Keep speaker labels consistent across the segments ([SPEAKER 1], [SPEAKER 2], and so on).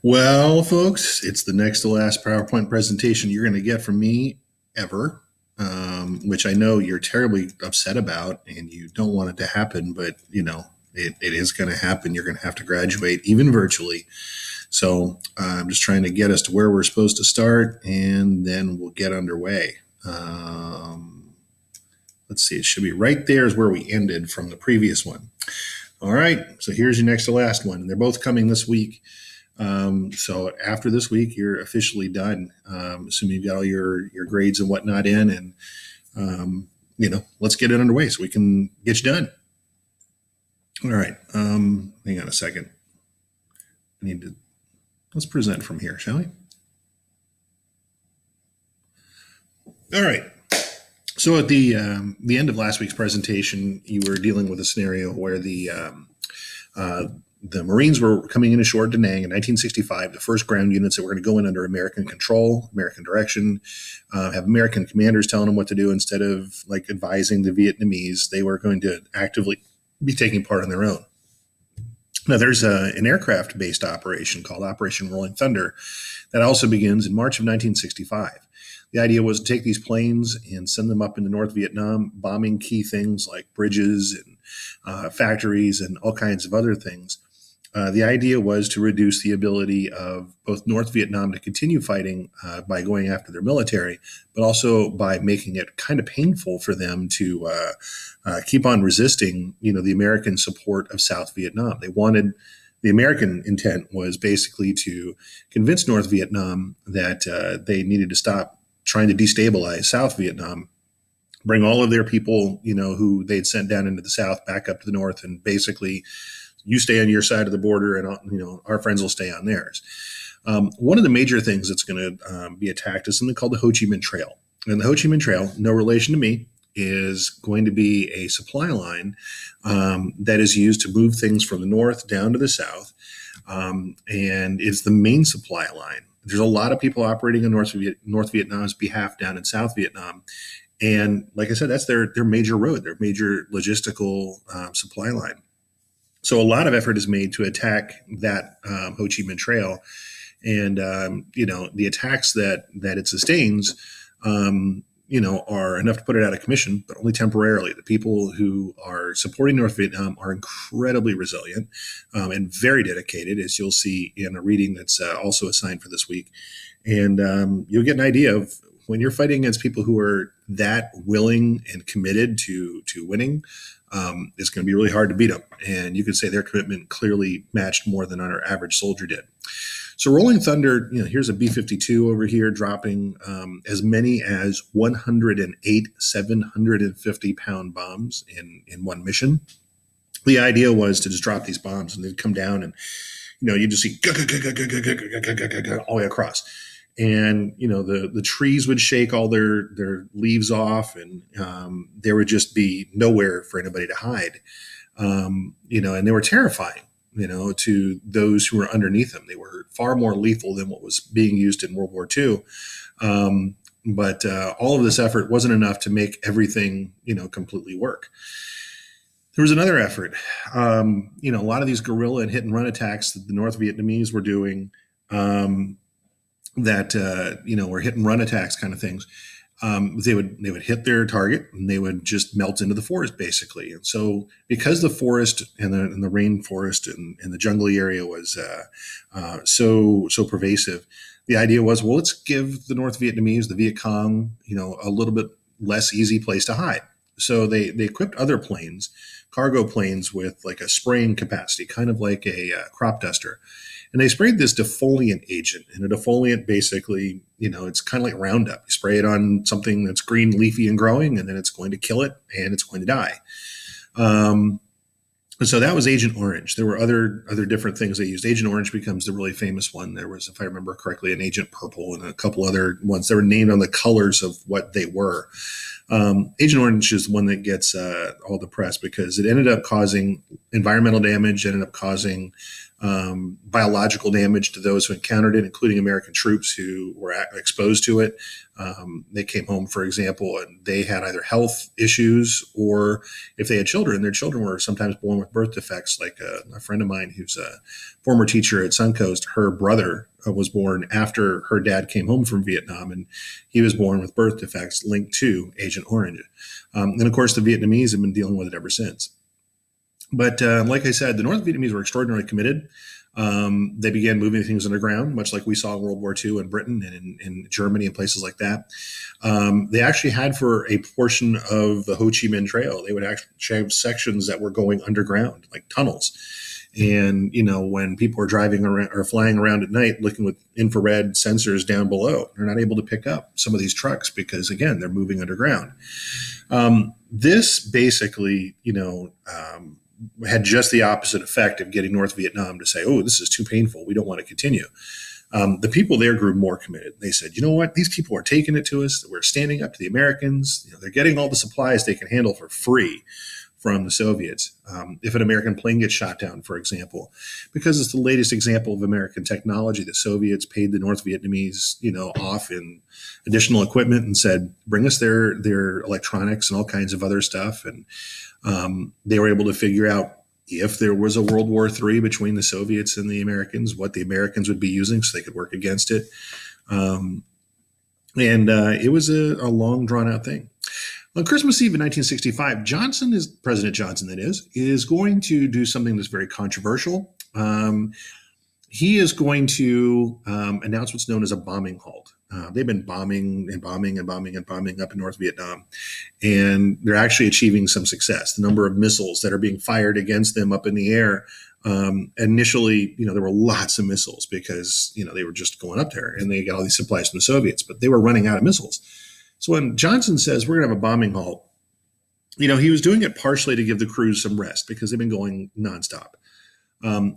[SPEAKER 1] Well, folks, it's the next to last PowerPoint presentation you're going to get from me ever, which I know you're terribly upset about and you don't want it to happen, but it is going to happen. You're going to have to graduate even virtually. So I'm just trying to get us to where we're supposed to start and then we'll get underway. Let's see, it should be right there is where we ended from the previous one. All right, so here's your next to last one. They're both coming this week. So after this week, you're officially done. Assuming you've got all your grades and whatnot in, and let's get it underway so we can get you done. All right. Hang on a second. Let's present from here, shall we? All right. So at the end of last week's presentation, you were dealing with a scenario where the Marines were coming in ashore at Da Nang in 1965, the first ground units that were going to go in under American control, American direction, have American commanders telling them what to do instead of like advising the Vietnamese. They were going to actively be taking part on their own. Now, there's an aircraft-based operation called Operation Rolling Thunder that also begins in March of 1965. The idea was to take these planes and send them up into North Vietnam, bombing key things like bridges and factories and all kinds of other things. The idea was to reduce the ability of both North Vietnam to continue fighting by going after their military, but also by making it kind of painful for them to keep on resisting, the American support of South Vietnam. The American intent was basically to convince North Vietnam that they needed to stop trying to destabilize South Vietnam, bring all of their people, who they'd sent down into the South back up to the North, and basically you stay on your side of the border and, our friends will stay on theirs. One of the major things that's going to be attacked is something called the Ho Chi Minh Trail. And the Ho Chi Minh Trail, no relation to me, is going to be a supply line that is used to move things from the north down to the south. And it's the main supply line. There's a lot of people operating on North Vietnam's behalf down in South Vietnam. And like I said, that's their major road, their major logistical supply line. So a lot of effort is made to attack that Ho Chi Minh Trail. And, the attacks that it sustains, are enough to put it out of commission, but only temporarily. The people who are supporting North Vietnam are incredibly resilient and very dedicated, as you'll see in a reading that's also assigned for this week. And you'll get an idea of when you're fighting against people who are that willing and committed to winning, it's going to be really hard to beat them. And you could say their commitment clearly matched more than our average soldier did. So Rolling Thunder, here's a B-52 over here dropping as many as 108 750-pound bombs in one mission. The idea was to just drop these bombs and they'd come down and, you just see all the way across. And, the trees would shake all their leaves off and there would just be nowhere for anybody to hide, and they were terrifying. To those who were underneath them. They were far more lethal than what was being used in World War II. But all of this effort wasn't enough to make everything, completely work. There was another effort. A lot of these guerrilla and hit and run attacks that the North Vietnamese were doing were hit and run attacks kind of things. They would hit their target and they would just melt into the forest basically. And so because the forest and the rainforest and the jungly area was so pervasive, the idea was, well, let's give the North Vietnamese, the Viet Cong, a little bit less easy place to hide. So they equipped other planes, cargo planes with like a spraying capacity, kind of like a crop duster. And they sprayed this defoliant agent. And a defoliant basically, it's kind of like Roundup. You spray it on something that's green, leafy, and growing, and then it's going to kill it and it's going to die. So that was Agent Orange. There were other different things they used. Agent Orange becomes the really famous one. There was, if I remember correctly, an Agent Purple and a couple other ones that were named on the colors of what they were. Agent Orange is one that gets all the press because it ended up causing environmental damage, ended up causing biological damage to those who encountered it, including American troops who were exposed to it. They came home, for example, and they had either health issues, or if they had children, their children were sometimes born with birth defects. Like a friend of mine who's a former teacher at Suncoast, her brother was born after her dad came home from Vietnam, and he was born with birth defects linked to Agent Orange. And of course, the Vietnamese have been dealing with it ever since. But like I said, the North Vietnamese were extraordinarily committed. They began moving things underground, much like we saw in World War II in Britain and in Germany and places like that. They actually had, for a portion of the Ho Chi Minh Trail, they would actually have sections that were going underground, like tunnels. And, when people are driving around or flying around at night looking with infrared sensors down below, they're not able to pick up some of these trucks because, again, they're moving underground. This basically, had just the opposite effect of getting North Vietnam to say, oh, this is too painful. We don't want to continue. The people there grew more committed. They said, you know what? These people are taking it to us. We're standing up to the Americans. They're getting all the supplies they can handle for free from the Soviets. If an American plane gets shot down, for example, because it's the latest example of American technology, the Soviets paid the North Vietnamese, off in additional equipment and said, bring us their electronics and all kinds of other stuff. And they were able to figure out, if there was a World War III between the Soviets and the Americans, what the Americans would be using so they could work against it. And it was a long, drawn-out thing. On Christmas Eve in 1965, President Johnson, that is going to do something that's very controversial. He is going to announce what's known as a bombing halt. They've been bombing up in North Vietnam, and they're actually achieving some success. The number of missiles that are being fired against them up in the air, initially, there were lots of missiles because, they were just going up there and they got all these supplies from the Soviets, but they were running out of missiles. So when Johnson says we're going to have a bombing halt, he was doing it partially to give the crews some rest because they've been going nonstop.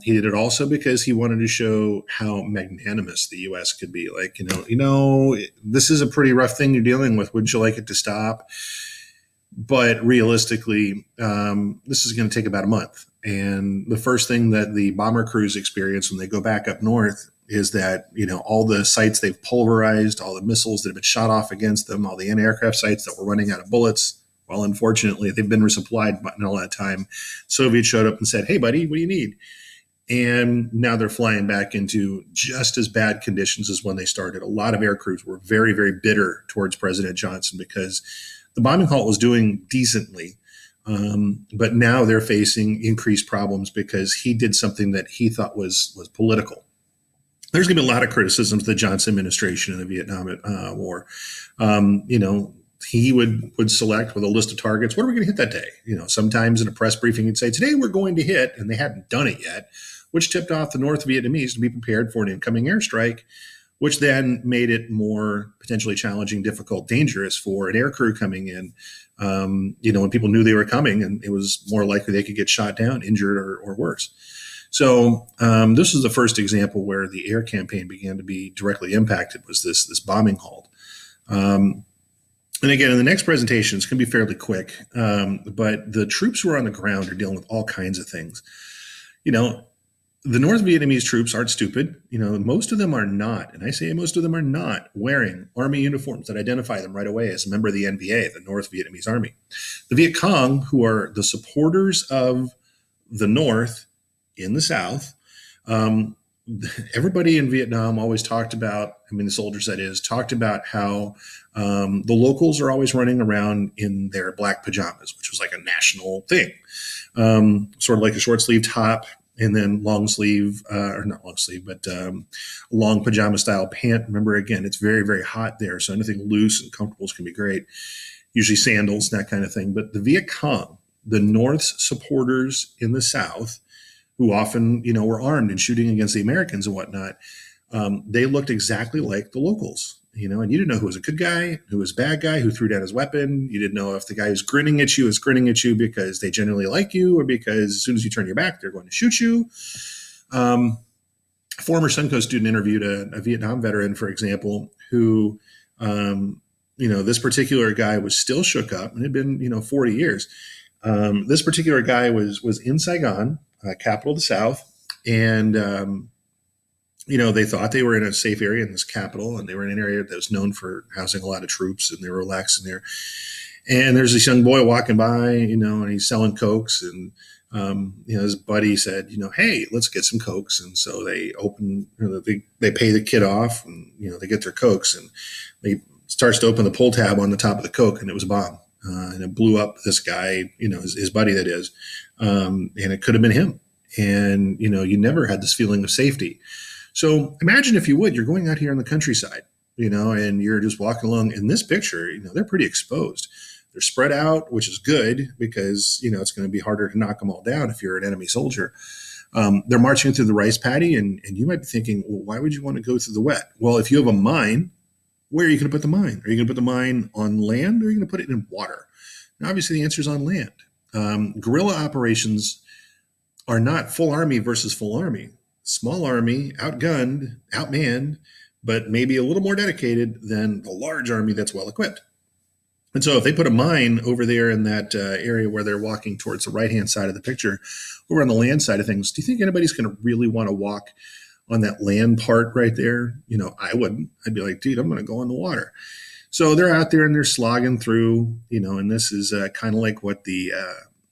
[SPEAKER 1] He did it also because he wanted to show how magnanimous the U.S. could be. Like, this is a pretty rough thing you're dealing with. Wouldn't you like it to stop? But realistically, this is going to take about a month. And the first thing that the bomber crews experience when they go back up north is that, all the sites they've pulverized, all the missiles that have been shot off against them, all the anti-aircraft sites that were running out of bullets. Well, unfortunately, they've been resupplied in all that time. Soviets showed up and said, hey, buddy, what do you need? And now they're flying back into just as bad conditions as when they started. A lot of air crews were very, very bitter towards President Johnson because the bombing halt was doing decently. But now they're facing increased problems because he did something that he thought was political. There's going to be a lot of criticisms of the Johnson administration in the Vietnam War. He would select with a list of targets. What are we going to hit that day? Sometimes in a press briefing, he'd say, today we're going to hit, and they hadn't done it yet, which tipped off the North Vietnamese to be prepared for an incoming airstrike, which then made it more potentially challenging, difficult, dangerous for an air crew coming in. When people knew they were coming, and it was more likely they could get shot down, injured, or worse. So this is the first example where the air campaign began to be directly impacted, was this bombing halt. And again, in the next presentation, it's going to be fairly quick, but the troops who are on the ground are dealing with all kinds of things. The North Vietnamese troops aren't stupid. Most of them are not, and I say most of them are not, wearing army uniforms that identify them right away as a member of the NVA, the North Vietnamese Army. The Viet Cong, who are the supporters of the North in the South, everybody in Vietnam always talked about, the soldiers that is, talked about how the locals are always running around in their black pajamas, which was like a national thing, sort of like a short sleeve top and then long sleeve, or not long sleeve, but long pajama style pant. Remember, again, it's very, very hot there. So anything loose and comfortable can be great. Usually sandals, that kind of thing. But the Viet Cong, the North's supporters in the South, who often, were armed and shooting against the Americans and whatnot, they looked exactly like the locals, and you didn't know who was a good guy, who was a bad guy, who threw down his weapon. You didn't know if the guy who's grinning at you is grinning at you because they generally like you or because as soon as you turn your back, they're going to shoot you. Former Suncoast student interviewed a Vietnam veteran, for example, who, this particular guy was still shook up, and it had been, 40 years. This particular guy was in Saigon, capital of the South, And, they thought they were in a safe area in this capital, and they were in an area that was known for housing a lot of troops, and they were relaxing there. And there's this young boy walking by, and he's selling Cokes. And, his buddy said, hey, let's get some Cokes. And so they open, they pay the kid off, and, they get their Cokes, and they starts to open the pull tab on the top of the Coke, and it was a bomb. And it blew up this guy, his buddy, that is. And it could have been him. And, you never had this feeling of safety. So imagine, if you would, you're going out here in the countryside, and you're just walking along. In this picture, they're pretty exposed. They're spread out, which is good, because, it's going to be harder to knock them all down if you're an enemy soldier. They're marching through the rice paddy, and you might be thinking, well, why would you want to go through the wet? Well, if you have a mine, where are you going to put the mine? Are you going to put the mine on land, or are you going to put it in water? Now, obviously, the answer is on land. Guerrilla operations are not full army versus full army. Small army, outgunned, outmanned, but maybe a little more dedicated than the large army that's well equipped. And so if they put a mine over there in that area where they're walking towards the right-hand side of the picture, over on the land side of things, do you think anybody's going to really want to walk on that land part right there? I wouldn't. I'd be like, dude, I'm going to go in the water. So they're out there and they're slogging through, and this is kind of like what the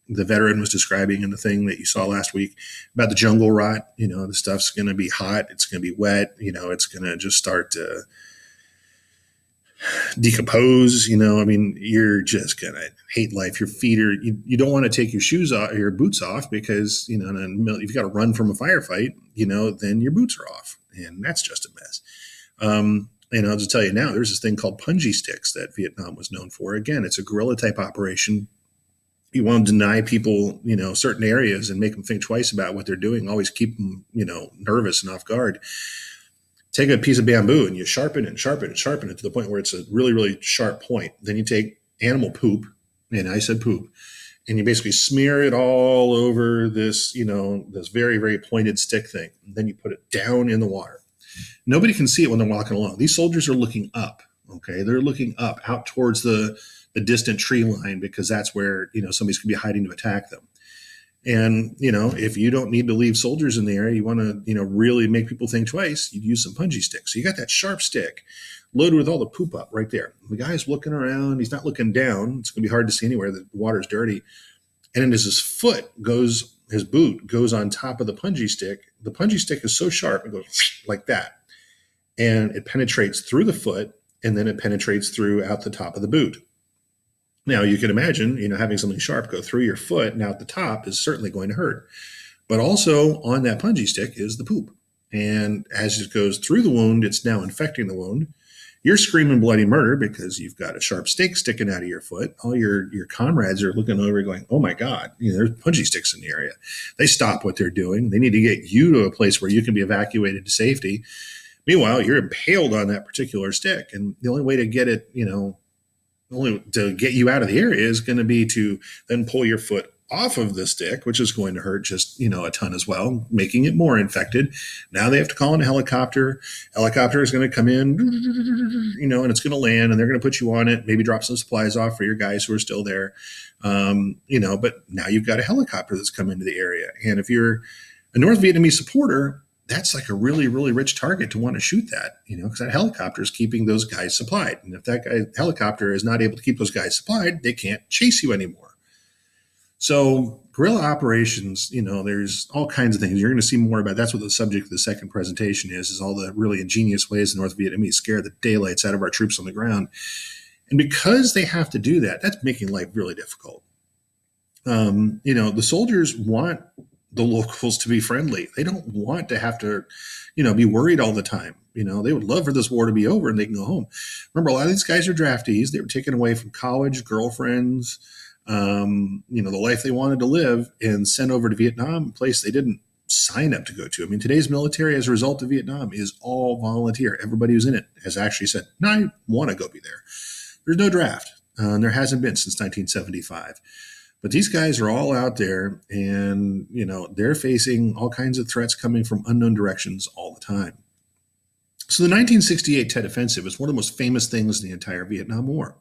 [SPEAKER 1] veteran was describing in the thing that you saw last week about the jungle rot. The stuff's going to be hot. It's going to be wet. It's going to just start to decompose. You're just going to hate life. Your feet are, you don't want to take your shoes off, your boots off, because, if you've got to run from a firefight, then your boots are off, and that's just a mess. And I'll just tell you now, there's this thing called punji sticks that Vietnam was known for. Again, it's a guerrilla type operation. You want to deny people, certain areas and make them think twice about what they're doing. Always keep them, nervous and off guard. Take a piece of bamboo and you sharpen it and sharpen it and sharpen it to the point where it's a really, really sharp point. Then you take animal poop, and I said poop, and you basically smear it all over this, this very, very pointed stick thing. And then you put it down in the water. Nobody can see it when they're walking along. These soldiers are looking up. Okay, they're looking up out towards the distant tree line, because that's where somebody's going to be hiding to attack them. And if you don't need to leave soldiers in the area, you want to really make people think twice, you'd use some punji sticks. So you got that sharp stick loaded with all the poop up right there. The guy's looking around. He's not looking down. It's going to be hard to see anywhere. The water's dirty. And then as his boot goes on top of the punji stick is so sharp, it goes like that. And it penetrates through the foot, and then it penetrates through out the top of the boot. Now, you can imagine, having something sharp go through your foot and out the top is certainly going to hurt. But also on that punji stick is the poop. And as it goes through the wound, it's now infecting the wound. You're screaming bloody murder because you've got a sharp stake sticking out of your foot. All your comrades are looking over going, oh my God, there's punji sticks in the area. They stop what they're doing. They need to get you to a place where you can be evacuated to safety. Meanwhile, you're impaled on that particular stick. And the only way to get it, only to get you out of the area is going to be to then pull your foot off of the stick, which is going to hurt just, a ton as well, making it more infected. Now they have to call in a helicopter. Helicopter is going to come in, and it's going to land, and they're going to put you on it, maybe drop some supplies off for your guys who are still there. But now you've got a helicopter that's come into the area. And if you're a North Vietnamese supporter, that's like a really, really rich target to want to shoot that, because that helicopter is keeping those guys supplied. And if that helicopter is not able to keep those guys supplied, they can't chase you anymore. So guerrilla operations, there's all kinds of things. You're going to see more about. That's what the subject of the second presentation is all the really ingenious ways the North Vietnamese scare the daylights out of our troops on the ground. And because they have to do that, that's making life really difficult. The soldiers want the locals to be friendly. They don't want to have to, be worried all the time. They would love for this war to be over and they can go home. Remember, a lot of these guys are draftees. They were taken away from college, girlfriends, the life they wanted to live, and sent over to Vietnam, a place they didn't sign up to go to. Today's military, as a result of Vietnam, is all volunteer. Everybody who's in it has actually said, no, I want to go be there. There's no draft. There hasn't been since 1975. But these guys are all out there, and, they're facing all kinds of threats coming from unknown directions all the time. So the 1968 Tet Offensive is one of the most famous things in the entire Vietnam War.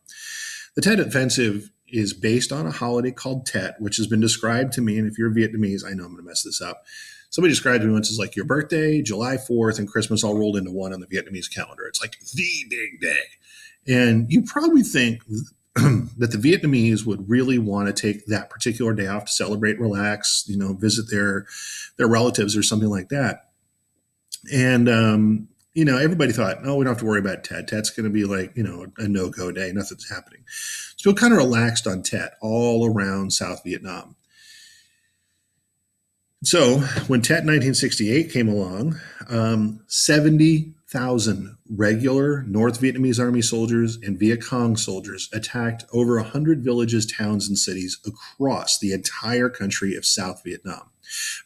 [SPEAKER 1] The Tet Offensive is based on a holiday called Tet, which has been described to me, and if you're Vietnamese, I know I'm going to mess this up, Somebody described it once as like your birthday, July 4th, and Christmas all rolled into one on the Vietnamese calendar. It's like the big day. And you probably think that the Vietnamese would really want to take that particular day off to celebrate, relax, visit their relatives or something like that. And everybody thought, no, we don't have to worry about Tet. Tet's going to be like, a no-go day. Nothing's happening. So it kind of relaxed on Tet all around South Vietnam. So when Tet 1968 came along, 70,000 regular North Vietnamese Army soldiers and Viet Cong soldiers attacked over 100 villages, towns, and cities across the entire country of South Vietnam.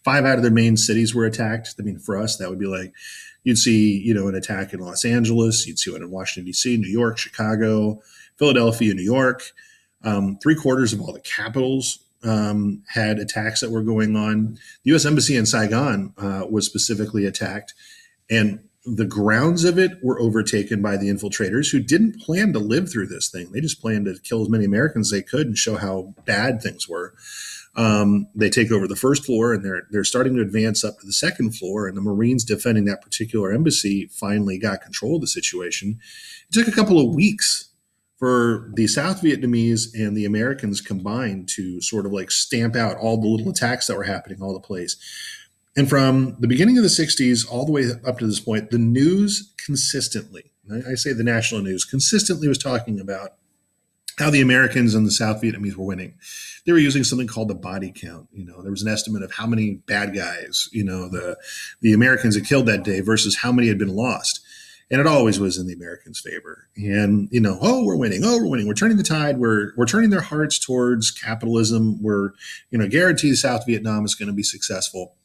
[SPEAKER 1] 5 out of their main cities were attacked. I mean, for us, that would be like, you'd see, an attack in Los Angeles, you'd see one in Washington, D.C., New York, Chicago, Philadelphia, New York. 3/4 of all the capitals had attacks that were going on. The U.S. Embassy in Saigon was specifically attacked, and the grounds of it were overtaken by the infiltrators who didn't plan to live through this thing. They just planned to kill as many Americans as they could and show how bad things were. They take over the first floor, and they're starting to advance up to the second floor, and the Marines defending that particular embassy finally got control of the situation. It took a couple of weeks for the South Vietnamese and the Americans combined to sort of like stamp out all the little attacks that were happening all the place. And from the beginning of the 60s all the way up to this point, the news consistently, I say the national news, consistently was talking about how the Americans and the South Vietnamese were winning. They were using something called the body count. There was an estimate of how many bad guys, the Americans had killed that day versus how many had been lost. And it always was in the Americans' favor. And, we're winning. We're turning the tide. We're turning their hearts towards capitalism. We're, guaranteed South Vietnam is going to be successful.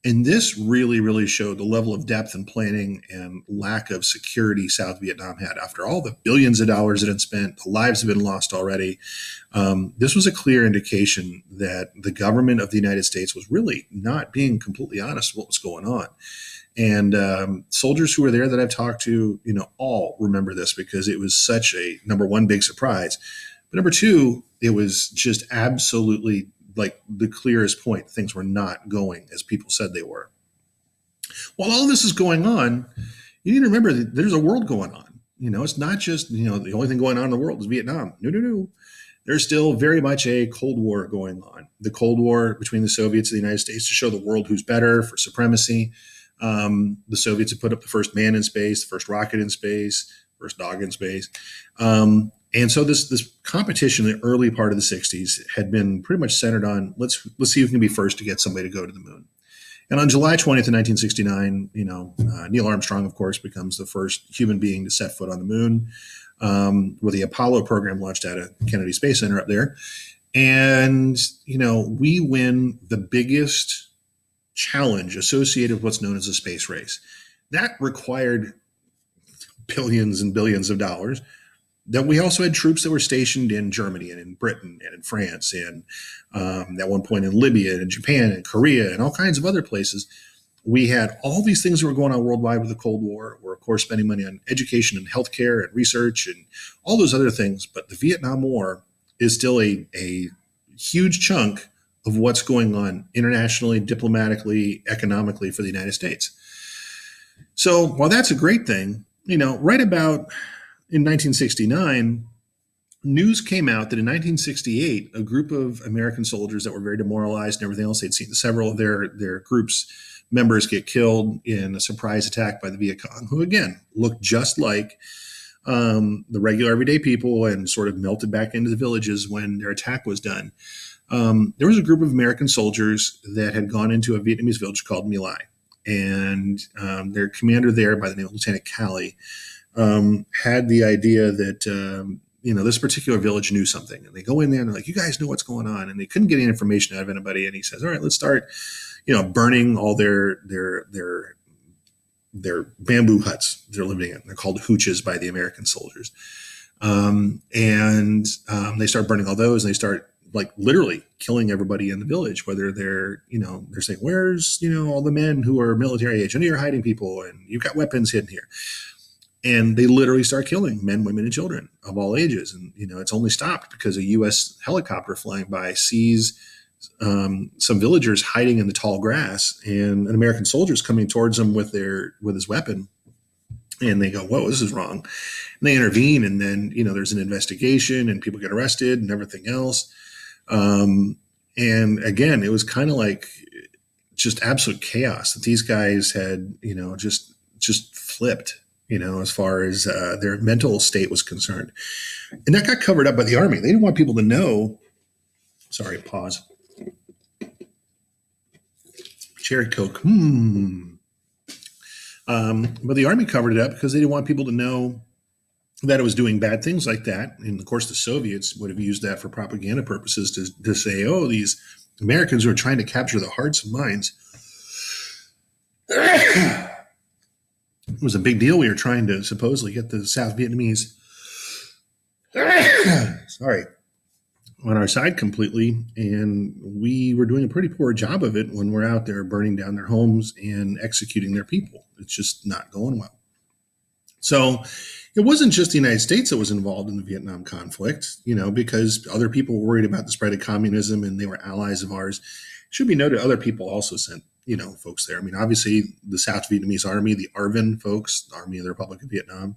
[SPEAKER 1] And this really, really showed the level of depth and planning and lack of security South Vietnam had. After all the billions of dollars it had spent, the lives have been lost already. This was a clear indication that the government of the United States was really not being completely honest with what was going on. And soldiers who were there that I've talked to, all remember this because it was such a, number one, big surprise. But number two, it was just absolutely like the clearest point. Things were not going as people said they were. While all this is going on, you need to remember that there's a world going on. It's not just, the only thing going on in the world is Vietnam. No. There's still very much a Cold War going on. The Cold War between the Soviets and the United States to show the world who's better for supremacy. The Soviets had put up the first man in space, the first rocket in space, first dog in space. And so this competition in the early part of the 60s had been pretty much centered on let's see who can be first to get somebody to go to the moon. And on July 20th of 1969, Neil Armstrong, of course, becomes the first human being to set foot on the moon, with the Apollo program launched out of Kennedy Space Center up there. And, we win the biggest challenge associated with what's known as a space race. That required billions and billions of dollars. That we also had troops that were stationed in Germany and in Britain and in France and at one point in Libya and Japan and Korea and all kinds of other places. We had all these things that were going on worldwide with the Cold War. We're, of course, spending money on education and healthcare and research and all those other things. But the Vietnam War is still a huge chunk of what's going on internationally, diplomatically, economically for the United States. So while that's a great thing, right about in 1969, news came out that in 1968, a group of American soldiers that were very demoralized and everything else, they'd seen several of their group's members get killed in a surprise attack by the Viet Cong, who, again, looked just like the regular everyday people and sort of melted back into the villages when their attack was done. There was a group of American soldiers that had gone into a Vietnamese village called My Lai. And their commander there, by the name of Lieutenant Calley, had the idea that, this particular village knew something. And they go in there and they're like, you guys know what's going on. And they couldn't get any information out of anybody. And he says, all right, let's start, burning all their bamboo huts they're living in. They're called hooches by the American soldiers. They start burning all those, and they start like literally killing everybody in the village, whether they're saying, where's, all the men who are military age, and you're hiding people and you've got weapons hidden here. And they literally start killing men, women, and children of all ages. And, it's only stopped because a U.S. helicopter flying by sees some villagers hiding in the tall grass, and an American soldier is coming towards them with his weapon, and they go, "Whoa, this is wrong." And they intervene, and then there's an investigation, and people get arrested, and everything else. And again, it was kind of like just absolute chaos that these guys had, just flipped, as far as their mental state was concerned, and that got covered up by the Army. They didn't want people to know. Sorry, pause. Cherry Coke. But the Army covered it up because they didn't want people to know that it was doing bad things like that. And of course, the Soviets would have used that for propaganda purposes to say, oh, these Americans are trying to capture the hearts and minds. It was a big deal. We were trying to supposedly get the South Vietnamese on our side completely, and we were doing a pretty poor job of it when we're out there burning down their homes and executing their people. It's just not going well. So it wasn't just the United States that was involved in the Vietnam conflict, because other people were worried about the spread of communism and they were allies of ours. It should be noted, other people also sent, folks there. I mean, obviously the South Vietnamese Army, the ARVN folks, the Army of the Republic of Vietnam.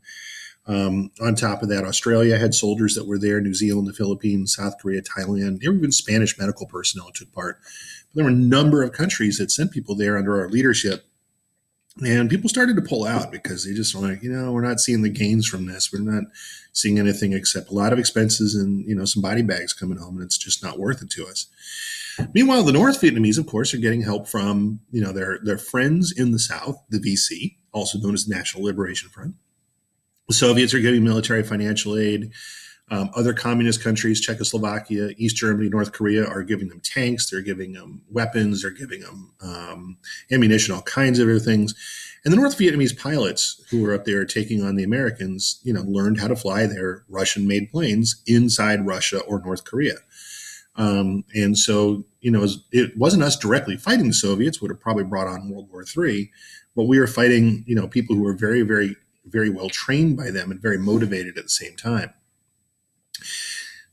[SPEAKER 1] On top of that, Australia had soldiers that were there, New Zealand, the Philippines, South Korea, Thailand. There were even Spanish medical personnel that took part. But there were a number of countries that sent people there under our leadership. And people started to pull out because they just were like, we're not seeing the gains from this. We're not seeing anything except a lot of expenses and, some body bags coming home, and it's just not worth it to us. Meanwhile, the North Vietnamese, of course, are getting help from, their friends in the South, the VC, also known as the National Liberation Front. The Soviets are giving military financial aid. Other communist countries, Czechoslovakia, East Germany, North Korea, are giving them tanks. They're giving them weapons. They're giving them ammunition, all kinds of other things. And the North Vietnamese pilots who were up there taking on the Americans, learned how to fly their Russian-made planes inside Russia or North Korea. And so, it wasn't us directly fighting the Soviets, would have probably brought on World War III, but we were fighting, people who were very, very, very well trained by them and very motivated at the same time.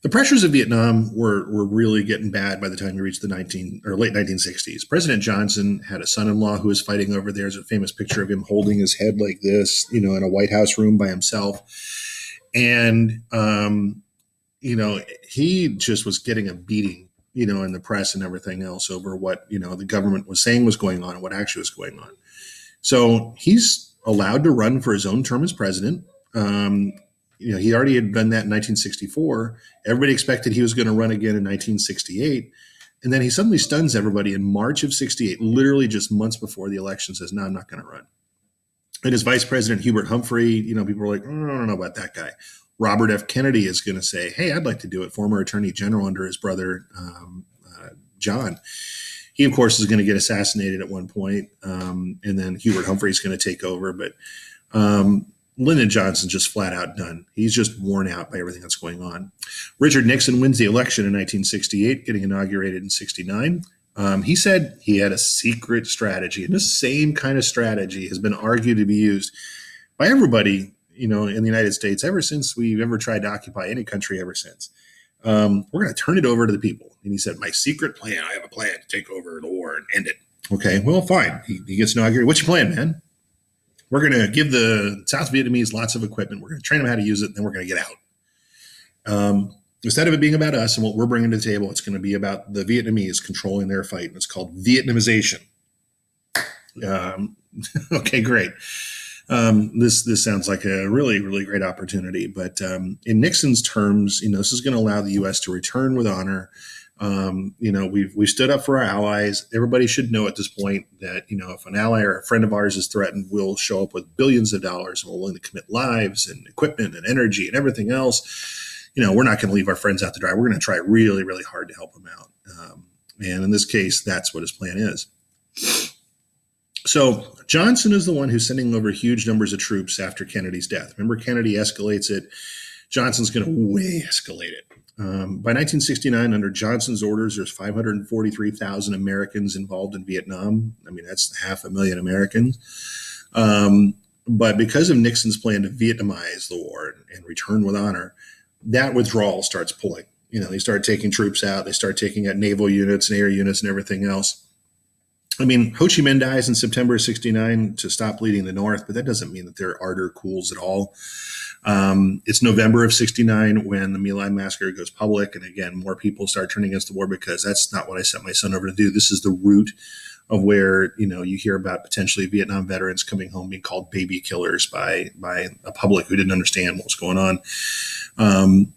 [SPEAKER 1] The pressures of Vietnam were really getting bad by the time you reached the late 1960s. President Johnson had a son-in-law who was fighting over there. There's a famous picture of him holding his head like this, in a White House room by himself. And, he just was getting a beating, in the press and everything else over what, the government was saying was going on and what actually was going on. So he's allowed to run for his own term as president. He already had done that in 1964. Everybody expected he was going to run again in 1968. And then he suddenly stuns everybody in March of 68, literally just months before the election, says, no, I'm not going to run. And his vice president, Hubert Humphrey, people were like, I don't know about that guy. Robert F. Kennedy is going to say, hey, I'd like to do it. Former attorney general under his brother, John. He, of course, is going to get assassinated at one point, and then Hubert Humphrey is going to take over. But Lyndon Johnson's just flat out done. He's just worn out by everything that's going on. Richard Nixon wins the election in 1968, getting inaugurated in 69. He said he had a secret strategy, and this same kind of strategy has been argued to be used by everybody, in the United States ever since we've ever tried to occupy any country ever since. We're going to turn it over to the people. And he said, my secret plan, I have a plan to take over the war and end it. Okay, well, fine. He gets inaugurated. What's your plan, man? We're going to give the South Vietnamese lots of equipment. We're going to train them how to use it, and then we're going to get out. Instead of it being about us and what we're bringing to the table, it's going to be about the Vietnamese controlling their fight, and it's called Vietnamization. Okay, great. This sounds like a really, really great opportunity. But in Nixon's terms, this is going to allow the U.S. to return with honor. We've stood up for our allies. Everybody should know at this point that, if an ally or a friend of ours is threatened, we'll show up with billions of dollars and we're willing to commit lives and equipment and energy and everything else. We're not going to leave our friends out to dry. We're going to try really, really hard to help them out. And in this case, that's what his plan is. So Johnson is the one who's sending over huge numbers of troops after Kennedy's death. Remember, Kennedy escalates it. Johnson's going to way escalate it. By 1969, under Johnson's orders, there's 543,000 Americans involved in Vietnam. I mean, that's 500,000 Americans. But because of Nixon's plan to Vietnamize the war and return with honor, that withdrawal starts pulling. They start taking troops out. They start taking out naval units and air units and everything else. I mean, Ho Chi Minh dies in September of 69 to stop bleeding the North, but that doesn't mean that their ardor cools at all. It's November of 69 when the My Lai massacre goes public. And again, more people start turning against the war because that's not what I sent my son over to do. This is the root of where, you hear about potentially Vietnam veterans coming home being called baby killers by a public who didn't understand what was going on.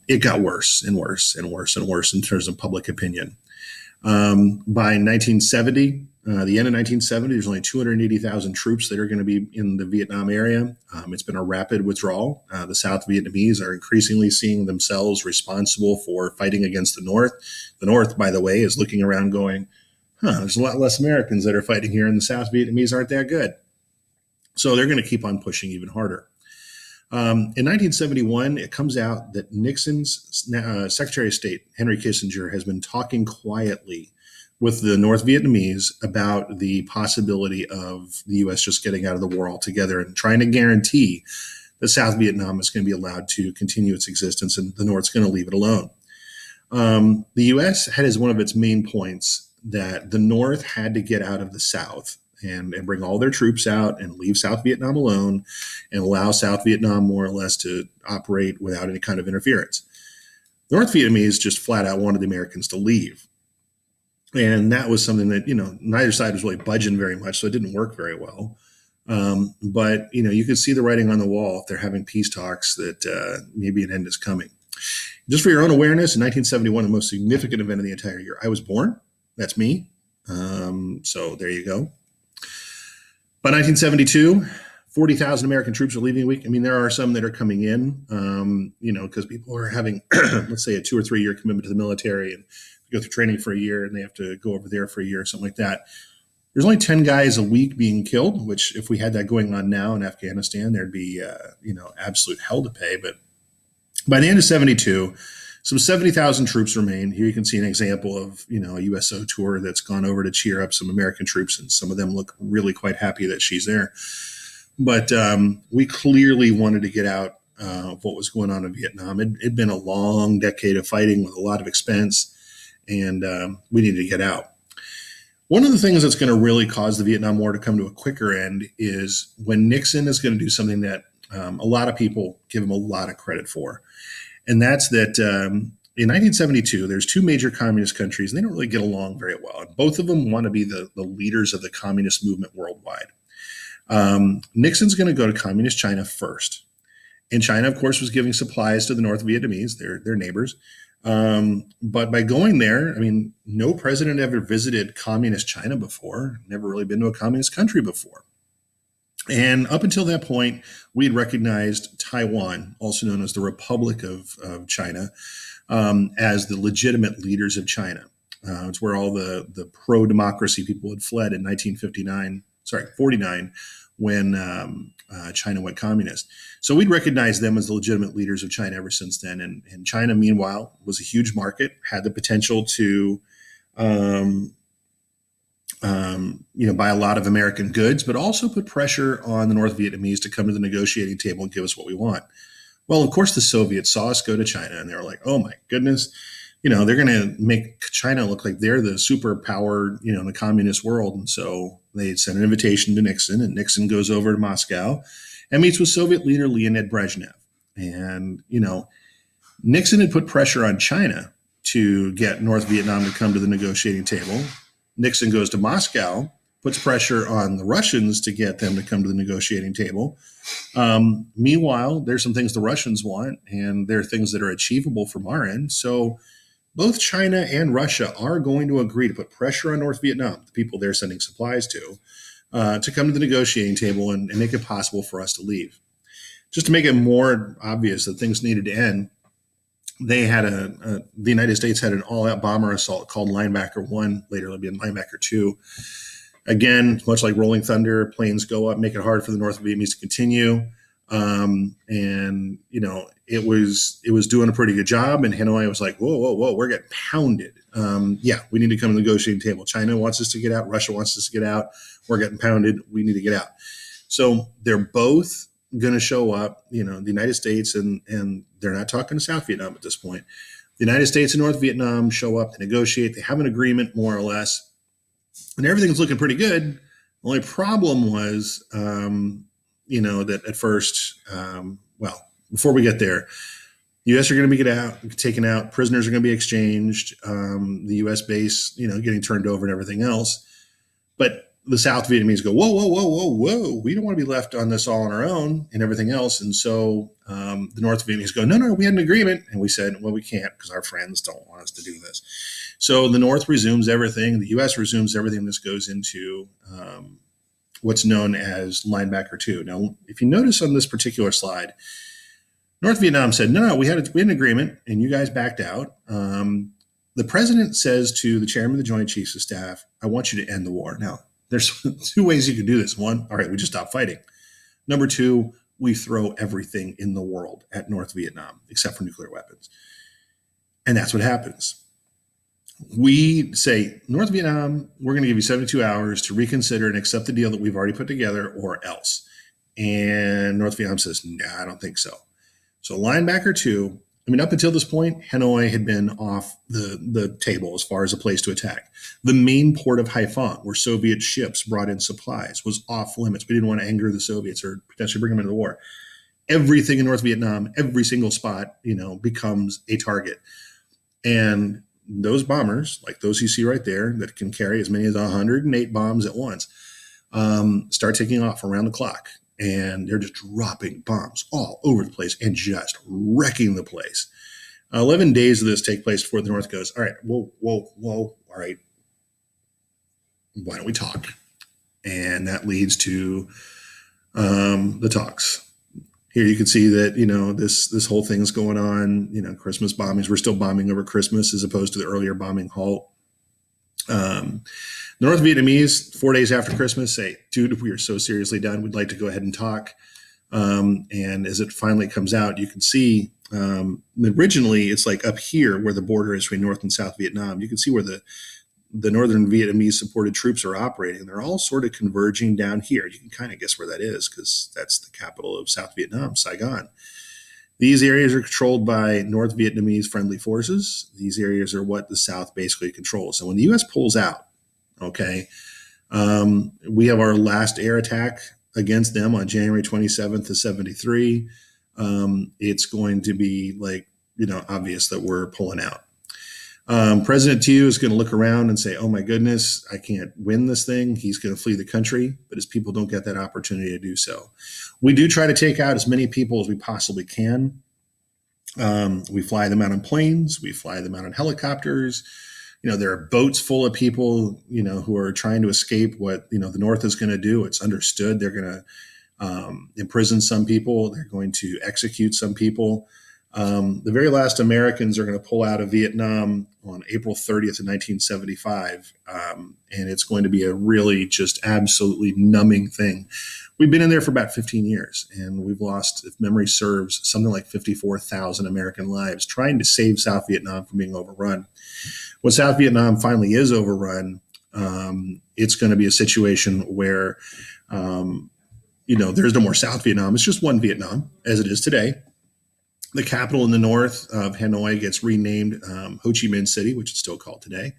[SPEAKER 1] It got worse and worse and worse and worse in terms of public opinion. By 1970, the end of 1970, there's only 280,000 troops that are going to be in the Vietnam area. It's been a rapid withdrawal. The South Vietnamese are increasingly seeing themselves responsible for fighting against the North. The North, by the way, is looking around going, there's a lot less Americans that are fighting here, and the South Vietnamese aren't that good. So they're going to keep on pushing even harder. In 1971, it comes out that Nixon's Secretary of State, Henry Kissinger, has been talking quietly with the North Vietnamese about the possibility of the U.S. just getting out of the war altogether and trying to guarantee that South Vietnam is going to be allowed to continue its existence and the North's going to leave it alone. The U.S. had as one of its main points that the North had to get out of the South and bring all their troops out and leave South Vietnam alone and allow South Vietnam more or less to operate without any kind of interference. The North Vietnamese just flat out wanted the Americans to leave. And that was something that, neither side was really budging very much, so it didn't work very well. But you could see the writing on the wall if they're having peace talks that maybe an end is coming. Just for your own awareness, in 1971, the most significant event of the entire year, I was born. That's me. So there you go. By 1972, 40,000 American troops are leaving a week. I mean, there are some that are coming in, because people are having, let's say, a 2 or 3 year commitment to the military and go through training for a year and they have to go over there for a year or something like that. There's only 10 guys a week being killed, which if we had that going on now in Afghanistan, there'd be, absolute hell to pay. But by the end of 72, some 70,000 troops remain. Here you can see an example of, a USO tour that's gone over to cheer up some American troops, and some of them look really quite happy that she's there. But we clearly wanted to get out of what was going on in Vietnam. It'd been a long decade of fighting with a lot of expense, and we needed to get out. One of the things that's going to really cause the Vietnam War to come to a quicker end is when Nixon is going to do something that a lot of people give him a lot of credit for. And that's that in 1972, there's two major communist countries, and they don't really get along very well. And both of them want to be the leaders of the communist movement worldwide. Nixon's going to go to communist China first. And China, of course, was giving supplies to the North Vietnamese, their neighbors. But by going there, no president ever visited communist China before, never really been to a communist country before. And up until that point, we had recognized Taiwan, also known as the Republic of China, as the legitimate leaders of China. It's where all the pro-democracy people had fled in 49, when China went communist. So we'd recognized them as the legitimate leaders of China ever since then. And China, meanwhile, was a huge market, had the potential to buy a lot of American goods, but also put pressure on the North Vietnamese to come to the negotiating table and give us what we want. Well, of course, the Soviets saw us go to China and they were like, oh my goodness, they're going to make China look like they're the superpower, in the communist world. And so they sent an invitation to Nixon, and Nixon goes over to Moscow and meets with Soviet leader Leonid Brezhnev. And, Nixon had put pressure on China to get North Vietnam to come to the negotiating table. Nixon goes to Moscow, puts pressure on the Russians to get them to come to the negotiating table. Meanwhile, there's some things the Russians want, and there are things that are achievable from our end. So both China and Russia are going to agree to put pressure on North Vietnam, the people they're sending supplies to come to the negotiating table and make it possible for us to leave. Just to make it more obvious that things needed to end, they had the United States had an all-out bomber assault called Linebacker 1. Later, it'll be Linebacker 2. Again, much like Rolling Thunder, planes go up, make it hard for the North Vietnamese to continue. It was doing a pretty good job. And Hanoi was like, whoa, we're getting pounded. We need to come to the negotiating table. China wants us to get out. Russia wants us to get out. We're getting pounded. We need to get out. So they're both going to show up, the United States, and they're not talking to South Vietnam at this point. The United States and North Vietnam show up, they negotiate, they have an agreement more or less, and everything's looking pretty good. The only problem was, that at first, before we get there, U.S. are going to be taken out. Prisoners are going to be exchanged. The U.S. base, getting turned over and everything else. But the South Vietnamese go, whoa, whoa, whoa, whoa, whoa. We don't want to be left on this all on our own and everything else. And so the North Vietnamese go, no, we had an agreement. And we said, well, we can't because our friends don't want us to do this. So the North resumes everything. The U.S. resumes everything. This goes into what's known as Linebacker 2. Now, if you notice on this particular slide, North Vietnam said, no, we had an agreement and you guys backed out. The president says to the chairman of the Joint Chiefs of Staff, I want you to end the war. Now, there's two ways you could do this. One, all right, we just stop fighting. Number two, we throw everything in the world at North Vietnam, except for nuclear weapons. And that's what happens. We say, North Vietnam, we're going to give you 72 hours to reconsider and accept the deal that we've already put together or else. And North Vietnam says, no, I don't think so. So Linebacker 2, up until this point, Hanoi had been off the table as far as a place to attack. The main port of Haiphong, where Soviet ships brought in supplies, was off limits. We didn't want to anger the Soviets or potentially bring them into the war. Everything in North Vietnam, every single spot, becomes a target. And those bombers, like those you see right there, that can carry as many as 108 bombs at once, start taking off around the clock. And they're just dropping bombs all over the place and just wrecking the place. 11 days of this take place before the North goes, all right, whoa, all right, why don't we talk? And that leads to the talks. Here you can see that, this whole thing is going on, Christmas bombings. We're still bombing over Christmas as opposed to the earlier bombing halt. The North Vietnamese, 4 days after Christmas, say, dude, we are so seriously done. We'd like to go ahead and talk. And as it finally comes out, you can see originally it's like up here where the border is between North and South Vietnam. You can see where the Northern Vietnamese supported troops are operating. They're all sort of converging down here. You can kind of guess where that is because that's the capital of South Vietnam, Saigon. These areas are controlled by North Vietnamese friendly forces. These areas are what the South basically controls. So when the U.S. pulls out, we have our last air attack against them on January 27th of 73. It's going to be obvious that we're pulling out. President Thieu is going to look around and say, oh my goodness, I can't win this thing. He's going to flee the country, but his people don't get that opportunity to do so. We do try to take out as many people as we possibly can. We fly them out on planes. We fly them out on helicopters. There are boats full of people, who are trying to escape what, the North is going to do. It's understood. They're going to imprison some people. They're going to execute some people. The very last Americans are going to pull out of Vietnam on April 30th of 1975. And it's going to be a really just absolutely numbing thing. We've been in there for about 15 years, and we've lost, if memory serves, something like 54,000 American lives trying to save South Vietnam from being overrun. When South Vietnam finally is overrun, it's going to be a situation where, there's no more South Vietnam. It's just one Vietnam, as it is today. The capital in the north of Hanoi gets renamed Ho Chi Minh City, which it's still called today.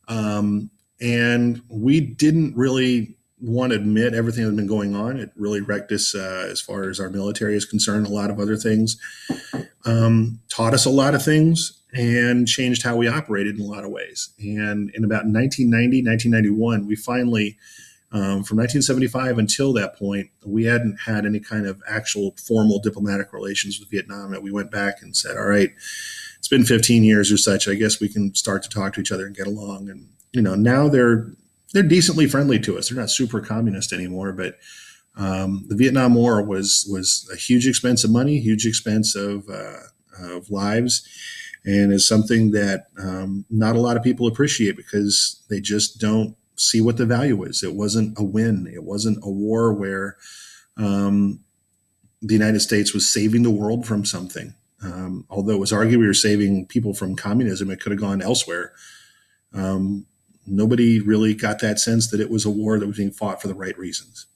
[SPEAKER 1] And we didn't really want to admit everything that's been going on. It really wrecked us as far as our military is concerned. A lot of other things taught us a lot of things and changed how we operated in a lot of ways. And in about 1990, 1991, we finally, from 1975 until that point, we hadn't had any kind of actual formal diplomatic relations with Vietnam. And we went back and said, all right, it's been 15 years or such. I guess we can start to talk to each other and get along. And, now they're decently friendly to us. They're not super communist anymore, but the Vietnam War was a huge expense of money, huge expense of lives, and is something that not a lot of people appreciate because they just don't see what the value is. It wasn't a win. It wasn't a war where the United States was saving the world from something. Although it was argued we were saving people from communism, it could have gone elsewhere. Nobody really got that sense that it was a war that was being fought for the right reasons.